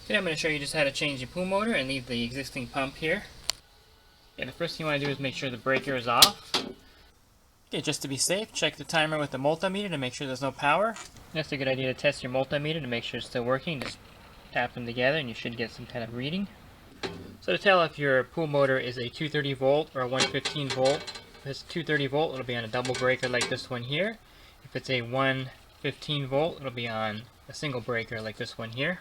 Today I'm going to show you just how to change the pool motor and leave the existing pump here. Okay, the first thing you want to do is make sure the breaker is off. Okay, just to be safe, check the timer with the multimeter to make sure there's no power. That's a good idea to test your multimeter to make sure it's still working. Just tap them together and you should get some kind of reading. So to tell if your pool motor is a 230 volt or a 115 volt, if it's 230 volt it'll be on a double breaker like this one here. If it's a 115 volt it'll be on a single breaker like this one here.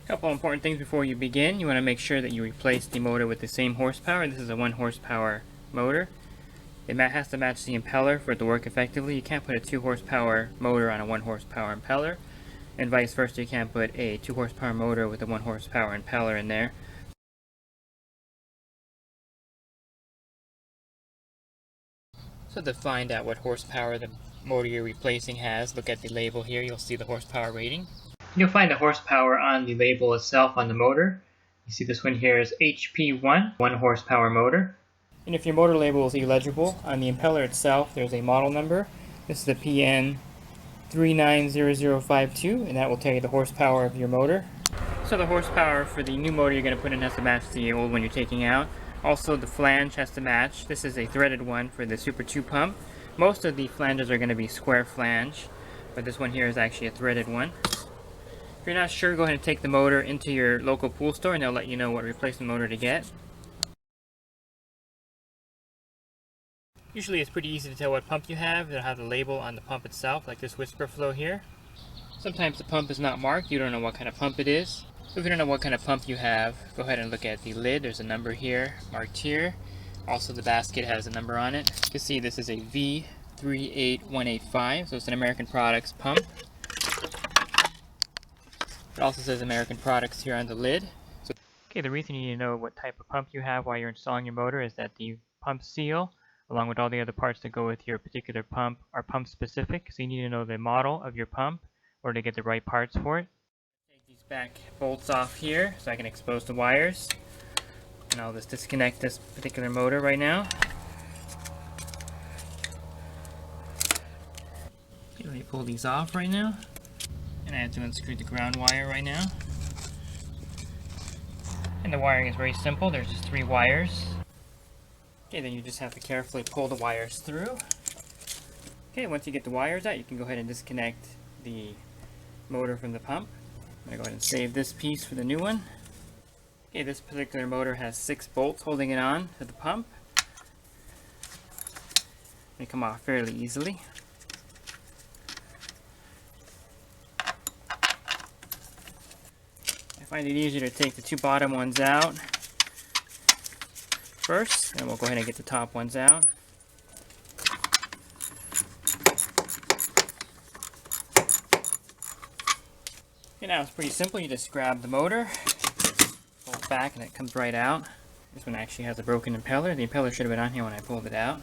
Couple important things before you begin. You want to make sure that you replace the motor with the same horsepower. This is a 1 horsepower motor. It has to match the impeller for it to work effectively. You can't put a 2 horsepower motor on a 1 horsepower impeller, and vice versa. You can't put a 2 horsepower motor with a 1 horsepower impeller in there. So to find out what horsepower the motor you're replacing has, look at the label here. You'll see the horsepower rating. You'll find the horsepower on the label itself on the motor. You see this one here is HP1, 1 horsepower motor. And if your motor label is illegible, on the impeller itself there's a model number. This is the PN390052, and that will tell you the horsepower of your motor. So the horsepower for the new motor you're going to put in has to match the old one you're taking out. Also the flange has to match. This is a threaded one for the Super 2 pump. Most of the flanges are going to be square flange, but this one here is actually a threaded one. If you're not sure, go ahead and take the motor into your local pool store and they'll let you know what replacement motor to get. Usually it's pretty easy to tell what pump you have. They'll have the label on the pump itself, like this whisper flow here. Sometimes the pump is not marked. You don't know what kind of pump it is. So if you don't know what kind of pump you have, go ahead and look at the lid. There's a number here, marked here. Also the basket has a number on it. You can see this is a V38185, so it's an American Products pump. It also says American Products here on the lid. Okay, the reason you need to know what type of pump you have while you're installing your motor is that the pump seal, along with all the other parts that go with your particular pump, are pump specific. So you need to know the model of your pump or to get the right parts for it. Take these back bolts off here so I can expose the wires. And I'll just disconnect this particular motor right now. Okay, let me pull these off right now. And I have to unscrew the ground wire right now. And the wiring is very simple. There's just 3 wires. Okay, then you just have to carefully pull the wires through. Okay, once you get the wires out, you can go ahead and disconnect the motor from the pump. I'm going to go ahead and save this piece for the new one. Okay, this particular motor has 6 bolts holding it on to the pump. They come off fairly easily. I find it easier to take the 2 bottom ones out first, and we'll go ahead and get the top ones out. Okay, now it's pretty simple. You just grab the motor, pull it back, and it comes right out. This one actually has a broken impeller. The impeller should have been on here when I pulled it out.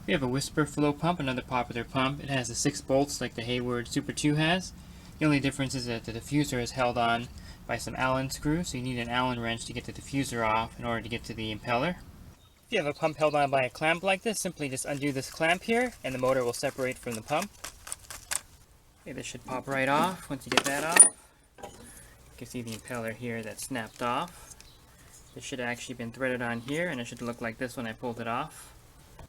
We have a whisper flow pump, another popular pump. It has the 6 bolts like the Hayward Super 2 has. The only difference is that the diffuser is held on by some Allen screws, so you need an Allen wrench to get the diffuser off in order to get to the impeller. If you have a pump held on by a clamp like this, simply just undo this clamp here and the motor will separate from the pump. Okay, this should pop right off. Once you get that off, you can see the impeller here that snapped off. This should have actually been threaded on here and it should look like this when I pulled it off.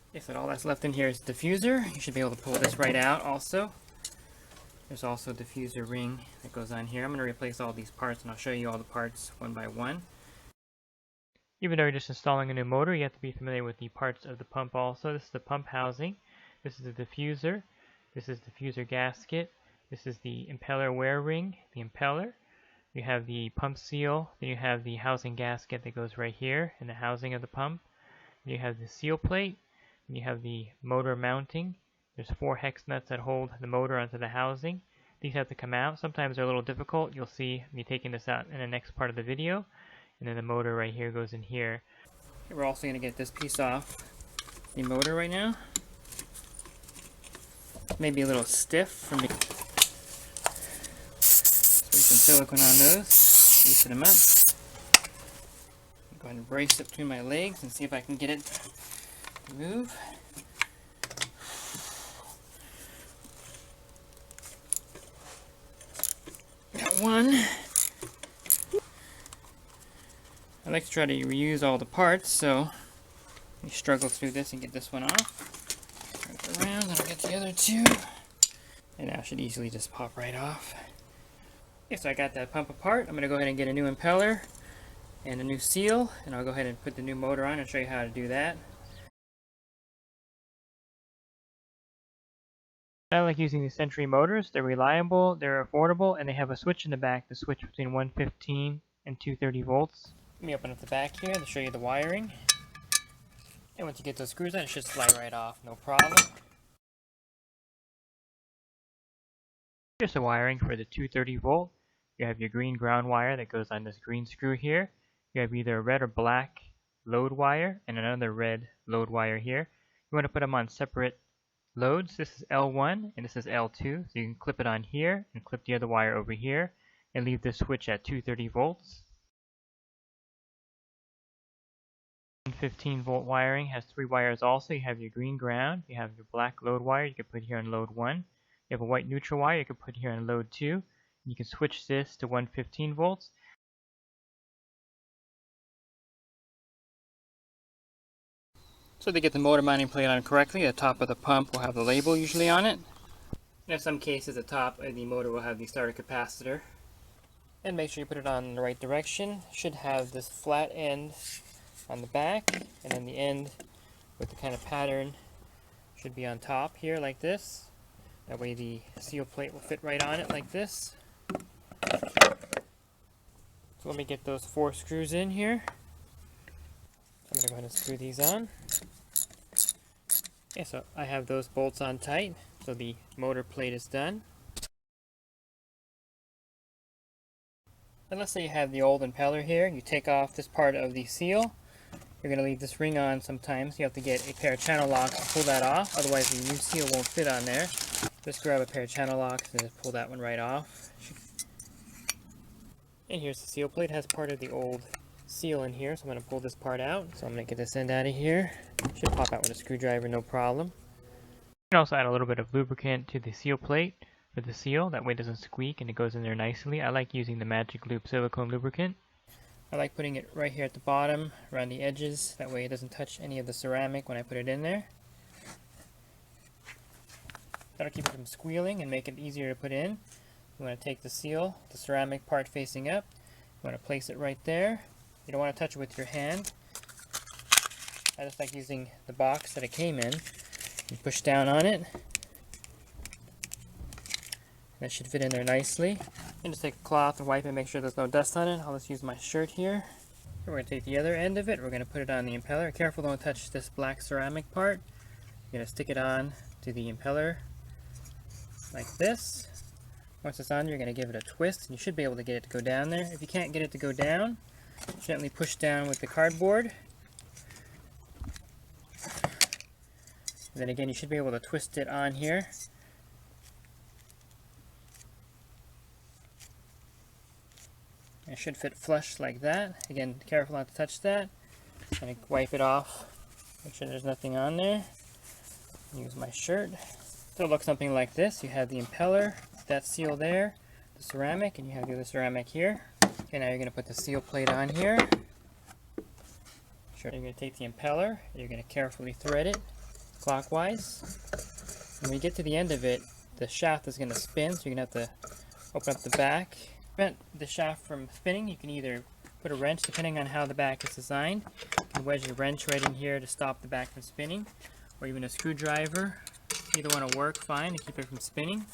Okay, so all that's left in here is the diffuser. You should be able to pull this right out also. There's also a diffuser ring that goes on here. I'm going to replace all these parts and I'll show you all the parts one by one. Even though you're just installing a new motor, you have to be familiar with the parts of the pump also. This is the pump housing. This is the diffuser. This is the diffuser gasket. This is the impeller wear ring, the impeller. You have the pump seal. Then you have the housing gasket that goes right here in the housing of the pump. Then you have the seal plate. And you have the motor mounting. There's 4 hex nuts that hold the motor onto the housing. These have to come out. Sometimes they're a little difficult. You'll see me taking this out in the next part of the video. And then the motor right here goes in here. Okay, we're also going to get this piece off the motor right now. Maybe a little stiff from the... Spray some silicone on those. Loosen them up. Go ahead and brace it between my legs and see if I can get it to move. one. I like to try to reuse all the parts, so let me struggle through this and get this one off. Turn it around, and I'll get the other two. And now it should easily just pop right off. Okay, so I got that pump apart. I'm going to go ahead and get a new impeller and a new seal, and I'll go ahead and put the new motor on and show you how to do that. I like using these Century motors. They're reliable, they're affordable, and they have a switch in the back to switch between 115 and 230 volts. Let me open up the back here to show you the wiring. And once you get those screws on, it should slide right off, no problem. Here's the wiring for the 230 volt. You have your green ground wire that goes on this green screw here. You have either a red or black load wire and another red load wire here. You want to put them on separate loads. This is L1 and this is L2, so you can clip it on here and clip the other wire over here and leave this switch at 230 volts. 15 volt wiring has three wires also. You have your green ground, you have your black load wire you can put here on load 1. You have a white neutral wire you can put here on load 2. And you can switch this to 115 volts. So to get the motor mounting plate on correctly, the top of the pump will have the label usually on it. And in some cases the top of the motor will have the starter capacitor. And make sure you put it on in the right direction. Should have this flat end on the back, and then the end with the kind of pattern should be on top here like this. That way the seal plate will fit right on it like this. So let me get those 4 screws in here. I'm going to go ahead and screw these on. Okay, so I have those bolts on tight, so the motor plate is done. And let's say you have the old impeller here. You take off this part of the seal. You're going to leave this ring on sometimes. You have to get a pair of channel locks to pull that off, otherwise the new seal won't fit on there. Just grab a pair of channel locks and just pull that one right off. And here's the seal plate. It has part of the old seal in here, so I'm going to pull this part out. So I'm going to get this end out of here. Should pop out with a screwdriver, no problem. You can also add a little bit of lubricant to the seal plate for the seal. That way it doesn't squeak and it goes in there nicely. I like using the Magic Loop silicone lubricant. I like putting it right here at the bottom, around the edges. That way it doesn't touch any of the ceramic when I put it in there. That'll keep it from squealing and make it easier to put in. You want to take the seal, the ceramic part facing up. You want to place it right there. You don't want to touch it with your hand. I just like using the box that it came in. You push down on it. That should fit in there nicely. And just take a cloth and wipe it, make sure there's no dust on it. I'll just use my shirt here. We're going to take the other end of it. We're going to put it on the impeller. Careful, don't touch this black ceramic part. You're going to stick it on to the impeller like this. Once it's on, you're going to give it a twist, and you should be able to get it to go down there. If you can't get it to go down, gently push down with the cardboard. And then again, you should be able to twist it on here. It should fit flush like that. Again, careful not to touch that. And wipe it off. Make sure there's nothing on there. Use my shirt. So it looks something like this. You have the impeller, that seal there, the ceramic, and you have the other ceramic here. Okay, now you're going to put the seal plate on here. Sure. You're going to take the impeller, you're going to carefully thread it clockwise. And when you get to the end of it, the shaft is going to spin, so you're going to have to open up the back. To prevent the shaft from spinning, you can either put a wrench, depending on how the back is designed. You can wedge a wrench right in here to stop the back from spinning, or even a screwdriver. Either one will work fine to keep it from spinning.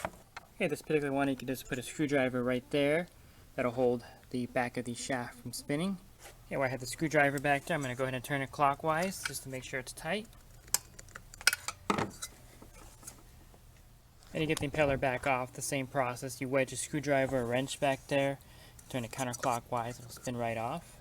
Okay, this particular one, you can just put a screwdriver right there. That'll hold the back of the shaft from spinning. Okay, where I have the screwdriver back there, I'm going to go ahead and turn it clockwise just to make sure it's tight. And you get the impeller back off, the same process. You wedge a screwdriver or wrench back there, turn it counterclockwise, it'll spin right off.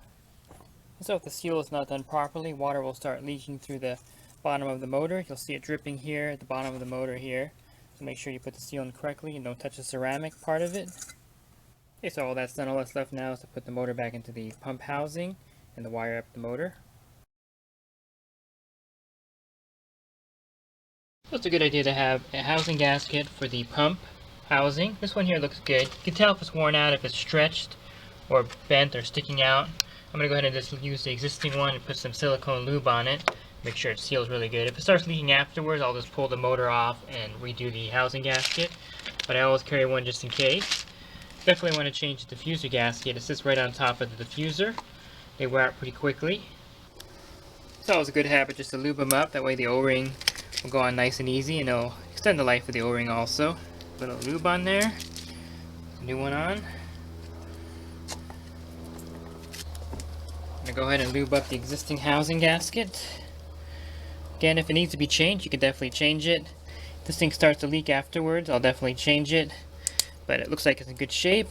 So if the seal is not done properly, water will start leaking through the bottom of the motor. You'll see it dripping here at the bottom of the motor here. So make sure you put the seal in correctly and don't touch the ceramic part of it. Okay, so all that's done. All that's left now is to put the motor back into the pump housing and the wire up the motor. So it's a good idea to have a housing gasket for the pump housing. This one here looks good. You can tell if it's worn out, if it's stretched or bent or sticking out. I'm going to go ahead and just use the existing one and put some silicone lube on it. Make sure it seals really good. If it starts leaking afterwards, I'll just pull the motor off and redo the housing gasket. But I always carry one just in case. Definitely want to change the diffuser gasket. It sits right on top of the diffuser. They wear out pretty quickly. It's always a good habit just to lube them up. That way the O-ring will go on nice and easy, and it'll extend the life of the O-ring also. A little lube on there. New one on. I'm going to go ahead and lube up the existing housing gasket. Again, if it needs to be changed, you can definitely change it. If this thing starts to leak afterwards, I'll definitely change it. But it looks like it's in good shape.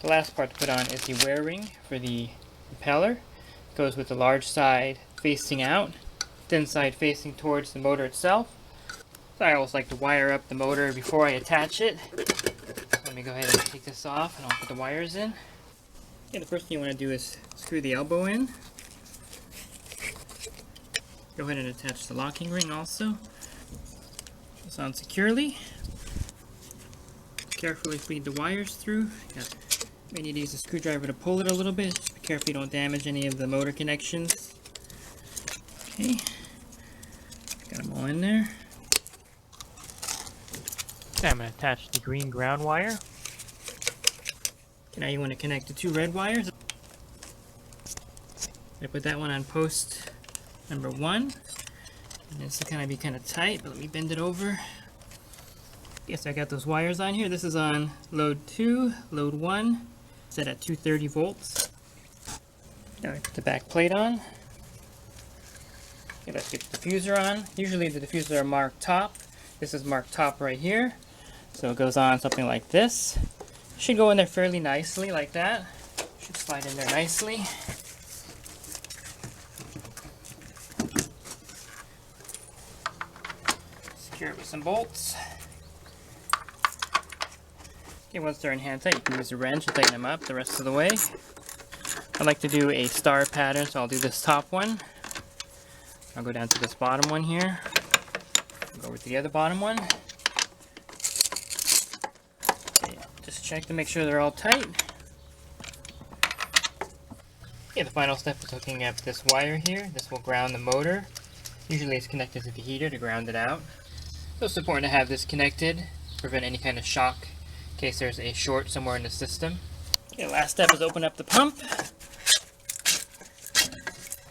The last part to put on is the wear ring for the impeller. It goes with the large side facing out, thin side facing towards the motor itself. So I always like to wire up the motor before I attach it. Let me go ahead and take this off and I'll put the wires in. Okay, the first thing you want to do is screw the elbow in. Go ahead and attach the locking ring also. This on securely. Carefully feed the wires through. May need to use a screwdriver to pull it a little bit. Just be careful you don't damage any of the motor connections. Okay, got them all in there. Okay, I'm going to attach the green ground wire. Okay, now you want to connect the two red wires. I put that one on post number 1. And this will be kind of tight, but let me bend it over. Yes, I got those wires on here. This is on load 2, load 1, set at 230 volts. Now I put the back plate on. Okay, let's get the diffuser on. Usually the diffusers are marked top. This is marked top right here. So it goes on something like this. Should go in there fairly nicely like that. Should slide in there nicely. Secure it with some bolts. Okay, once they're in hand tight, you can use a wrench to tighten them up the rest of the way. I like to do a star pattern, so I'll do this top one. I'll go down to this bottom one here. Go over to the other bottom one. Okay, just check to make sure they're all tight. Okay, the final step is hooking up this wire here. This will ground the motor. Usually it's connected to the heater to ground it out. So it's important to have this connected to prevent any kind of shock in case there's a short somewhere in the system. Okay, last step is open up the pump.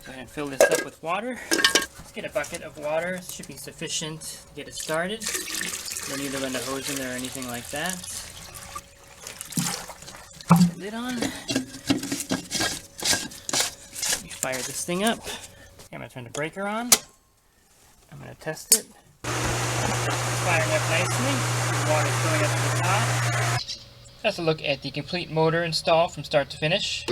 Go ahead and fill this up with water. Let's get a bucket of water. It should be sufficient to get it started. You don't need to run the hose in there or anything like that. Put the lid on. Let me fire this thing up. Okay, I'm going to turn the breaker on. I'm going to test it. It's firing up nicely. The water's going up to the top. That's a look at the complete motor install from start to finish.